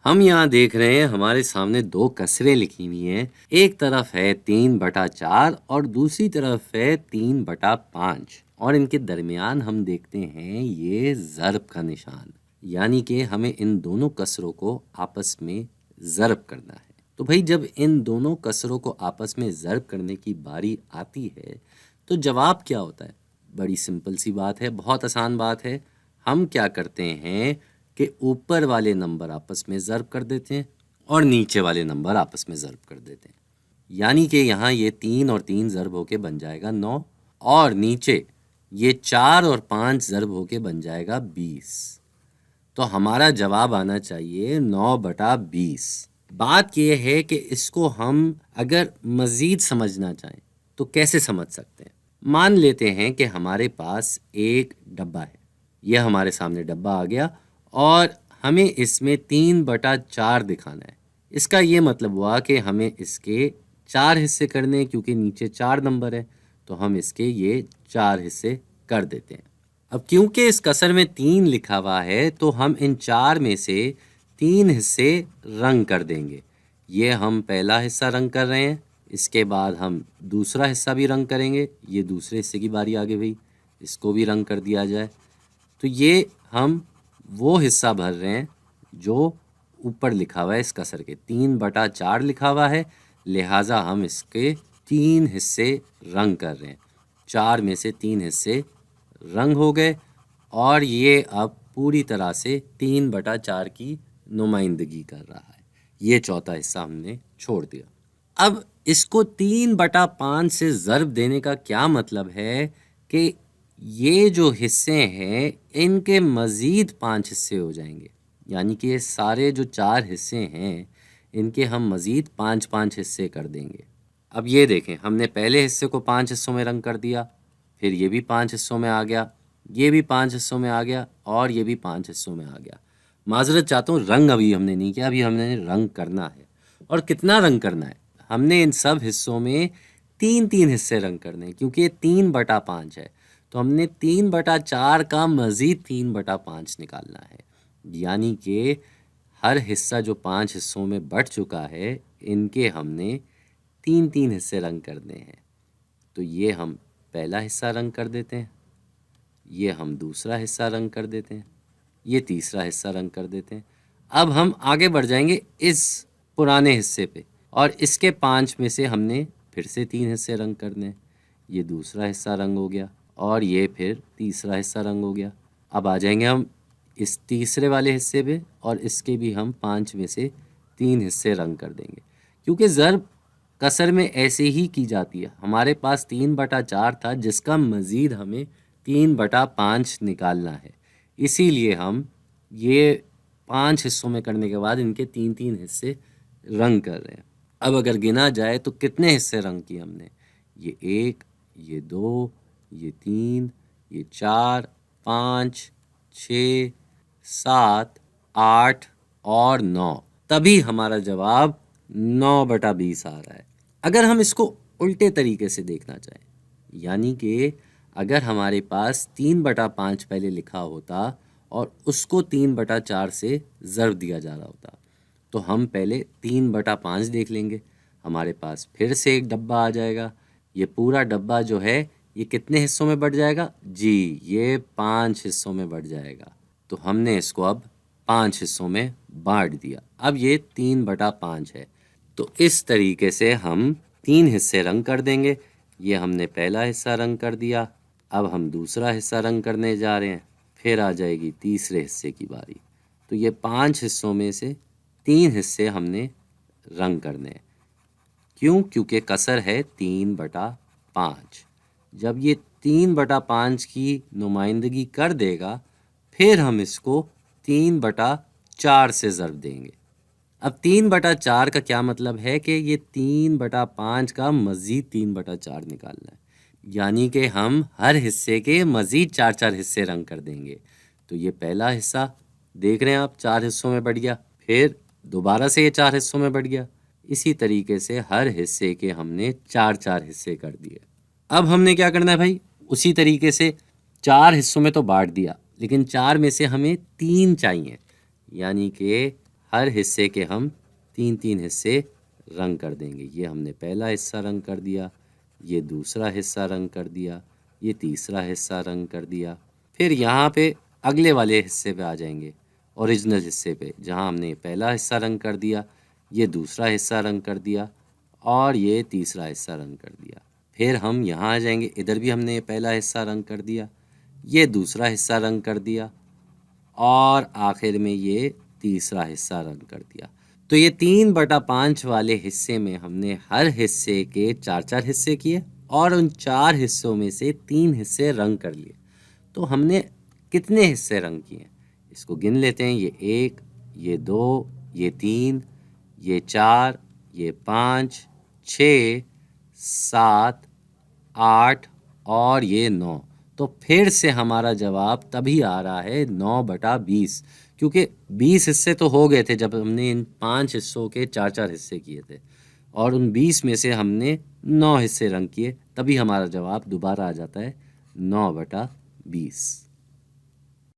ہم یہاں دیکھ رہے ہیں ہمارے سامنے دو کسریں لکھی ہوئی ہیں، ایک طرف ہے 3/4 اور دوسری طرف ہے 3/5 اور ان کے درمیان ہم دیکھتے ہیں یہ ضرب کا نشان، یعنی کہ ہمیں ان دونوں کسروں کو آپس میں ضرب کرنا ہے۔ تو بھائی جب ان دونوں کسروں کو آپس میں ضرب کرنے کی باری آتی ہے تو جواب کیا ہوتا ہے؟ بڑی سمپل سی بات ہے، بہت آسان بات ہے۔ ہم کیا کرتے ہیں کہ اوپر والے نمبر آپس میں ضرب کر دیتے ہیں اور نیچے والے نمبر آپس میں ضرب کر دیتے ہیں، یعنی کہ یہاں یہ 3 اور 3 ضرب ہو کے بن جائے گا 9 اور نیچے یہ 4 اور 5 ضرب ہو کے بن جائے گا 20۔ تو ہمارا جواب آنا چاہیے 9/20۔ بات یہ ہے کہ اس کو ہم اگر مزید سمجھنا چاہیں تو کیسے سمجھ سکتے ہیں؟ مان لیتے ہیں کہ ہمارے پاس ایک ڈبہ ہے، یہ ہمارے سامنے ڈبہ آ گیا اور ہمیں اس میں 3/4 دکھانا ہے۔ اس کا یہ مطلب ہوا کہ ہمیں اس کے 4 حصے کرنے ہیں، کیونکہ نیچے 4 نمبر ہے تو ہم اس کے یہ 4 حصے کر دیتے ہیں۔ اب کیونکہ اس کسر میں 3 لکھا ہوا ہے تو ہم ان 4 میں سے 3 حصے رنگ کر دیں گے۔ یہ ہم پہلا حصہ رنگ کر رہے ہیں، اس کے بعد ہم دوسرا حصہ بھی رنگ کریں گے۔ یہ دوسرے حصے کی باری آگے ہوئی، اس کو بھی رنگ کر دیا جائے۔ تو یہ ہم وہ حصہ بھر رہے ہیں جو اوپر لکھا ہوا ہے، اس کسر کے 3/4 لکھا ہوا ہے، لہٰذا ہم اس کے 3 حصے رنگ کر رہے ہیں۔ 4 میں سے 3 حصے رنگ ہو گئے اور یہ اب پوری طرح سے 3/4 کی نمائندگی کر رہا ہے۔ یہ چوتھا حصہ ہم نے چھوڑ دیا۔ اب اس کو 3/5 سے ضرب دینے کا کیا مطلب ہے کہ یہ جو حصے ہیں ان کے مزید 5 حصے ہو جائیں گے، یعنی کہ یہ سارے جو 4 حصے ہیں ان کے ہم مزید 5 حصے کر دیں گے۔ اب یہ دیکھیں، ہم نے پہلے حصے کو 5 حصوں میں رنگ کر دیا، پھر یہ بھی 5 حصوں میں آ گیا، یہ بھی 5 حصوں میں آ گیا اور یہ بھی 5 حصوں میں آ گیا۔ معذرت چاہتا ہوں، رنگ ابھی ہم نے نہیں کیا، ابھی ہم نے رنگ کرنا ہے۔ اور کتنا رنگ کرنا ہے؟ ہم نے ان سب حصوں میں 3 حصے رنگ کرنے ہیں، کیونکہ یہ 3/5 ہے تو ہم نے 3/4 کا مزید 3/5 نکالنا ہے، یعنی کہ ہر حصہ جو 5 حصوں میں بٹ چکا ہے ان کے ہم نے 3 حصے رنگ کرنے ہیں۔ تو یہ ہم پہلا حصہ رنگ کر دیتے ہیں، یہ ہم دوسرا حصہ رنگ کر دیتے ہیں، یہ تیسرا حصہ رنگ کر دیتے ہیں۔ اب ہم آگے بڑھ جائیں گے اس پرانے حصے پہ اور اس کے 5 میں سے ہم نے پھر سے 3 حصے رنگ کرنے ہیں۔ یہ دوسرا حصہ رنگ ہو گیا اور یہ پھر تیسرا حصہ رنگ ہو گیا۔ اب آ جائیں گے ہم اس تیسرے والے حصے پہ اور اس کے بھی ہم 5 میں سے 3 حصے رنگ کر دیں گے، کیونکہ ضرب کسر میں ایسے ہی کی جاتی ہے۔ ہمارے پاس 3/4 تھا جس کا مزید ہمیں 3/5 نکالنا ہے، اسی لیے ہم یہ 5 حصوں میں کرنے کے بعد ان کے 3 حصے رنگ کر رہے ہیں۔ اب اگر گنا جائے تو کتنے حصے رنگ کیے ہم نے؟ یہ 1، یہ 2، یہ 3، یہ 4، 5، 6، 7، 8 اور 9۔ تبھی ہمارا جواب 9/20 آ رہا ہے۔ اگر ہم اس کو الٹے طریقے سے دیکھنا چاہیں، یعنی کہ اگر ہمارے پاس 3/5 پہلے لکھا ہوتا اور اس کو 3/4 سے ضرب دیا جا رہا ہوتا تو ہم پہلے 3/5 دیکھ لیں گے، ہمارے پاس پھر سے ایک ڈبہ آ جائے گا۔ یہ پورا ڈبہ جو ہے یہ کتنے حصوں میں بٹ جائے گا؟ جی یہ 5 حصوں میں بٹ جائے گا۔ تو ہم نے اس کو اب 5 حصوں میں بانٹ دیا، اب یہ 3/5 ہے۔ تو اس طریقے سے ہم 3 حصے رنگ کر دیں گے۔ یہ ہم نے پہلا حصہ رنگ کر دیا، اب ہم دوسرا حصہ رنگ کرنے جا رہے ہیں، پھر آ جائے گی تیسرے حصے کی باری۔ تو یہ 5 حصوں میں سے 3 حصے ہم نے رنگ کرنے ہیں۔ کیوں؟ کیونکہ کسر ہے 3/5۔ جب یہ 3/5 کی نمائندگی کر دے گا پھر ہم اس کو 3/4 سے ضرب دیں گے۔ اب 3/4 کا کیا مطلب ہے کہ یہ 3/5 کا مزید 3/4 نکالنا ہے، یعنی کہ ہم ہر حصے کے مزید 4 حصے رنگ کر دیں گے۔ تو یہ پہلا حصہ دیکھ رہے ہیں آپ 4 حصوں میں بٹ گیا، پھر دوبارہ سے یہ 4 حصوں میں بٹ گیا، اسی طریقے سے ہر حصے کے ہم نے 4 حصے کر دیے۔ اب ہم نے کیا کرنا ہے بھائی؟ اسی طریقے سے 4 حصوں میں تو بانٹ دیا، لیکن 4 میں سے ہمیں 3 چاہیے، یعنی کہ ہر حصے کے ہم 3 حصے رنگ کر دیں گے۔ یہ ہم نے پہلا حصہ رنگ کر دیا، یہ دوسرا حصہ رنگ کر دیا، یہ تیسرا حصہ رنگ کر دیا۔ پھر یہاں پہ اگلے والے حصے پہ آ جائیں گے، اوریجنل حصے پہ، جہاں ہم نے پہلا حصہ رنگ کر دیا، یہ دوسرا حصہ رنگ کر دیا اور یہ تیسرا حصہ رنگ کر دیا۔ پھر ہم یہاں آ جائیں گے، ادھر بھی ہم نے پہلا حصہ رنگ کر دیا، یہ دوسرا حصہ رنگ کر دیا اور آخر میں یہ تیسرا حصہ رنگ کر دیا۔ تو یہ 3/5 والے حصے میں ہم نے ہر حصے کے 4 حصے کیے اور ان 4 حصوں میں سے 3 حصے رنگ کر لیے۔ تو ہم نے کتنے حصے رنگ کیے؟ اس کو گن لیتے ہیں۔ یہ 1، یہ 2، یہ 3، یہ 4، یہ 5، 6، 7، 8 اور یہ 9۔ تو پھر سے ہمارا جواب تبھی آ رہا ہے 9/20، کیونکہ 20 حصے تو ہو گئے تھے جب ہم نے ان 5 حصوں کے 4 حصے کیے تھے، اور ان 20 میں سے ہم نے 9 حصے رنگ کیے، تبھی ہمارا جواب دوبارہ آ جاتا ہے 9/20۔